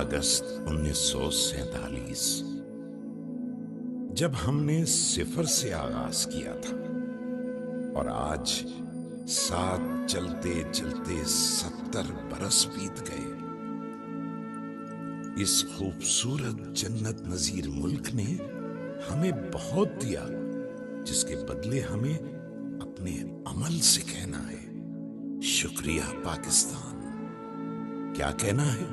अगस्त 1947, जब हमने सिफर से आगाज किया था और आज साथ चलते चलते 70 बरस बीत गए। इस खूबसूरत जन्नत नजीर मुल्क ने हमें बहुत दिया, जिसके बदले हमें अपने अमल से कहना है शुक्रिया पाकिस्तान। क्या कहना है?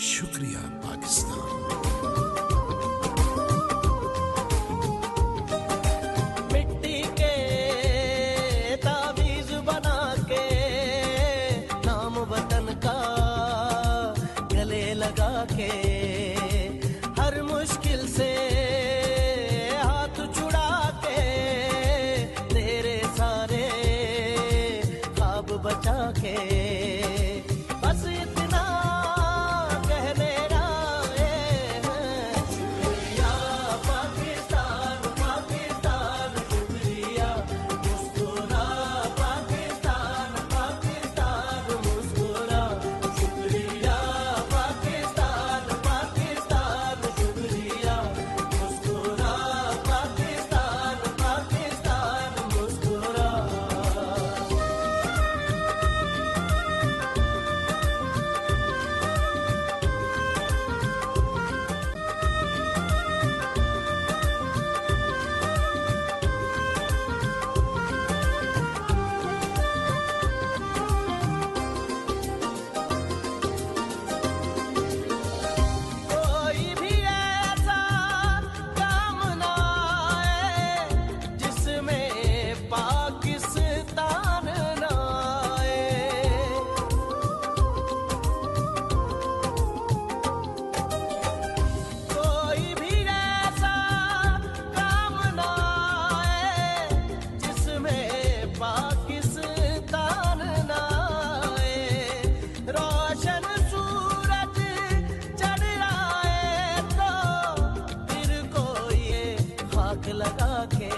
शुक्रिया पाकिस्तान। मिट्टी के तावीज बना के नाम वतन का गले लगा के हर मुश्किल से हाथ छुड़ा के तेरे सारे ख्वाब बचा के बस इतना कहने आए हैं। शुक्रिया पाकिस्तान, पाकिस्तान शुक्रिया। मुस्कुरा पाकिस्तान, पाकिस्तान मुस्कुरा। शुक्रिया पाकिस्तान, पाकिस्तान शुक्रिया। मुस्कुरा पाकिस्तान, पाकिस्तान मुस्कुरा। कोई भी ऐसा काम ना आए जिसमें पाकिस्तान ना आए। कोई भी ऐसा काम ना आए जिसमें पाकिस्तान ना आए। रोशन सूरज चढ़ आए तो फिर कोई खाक लगा के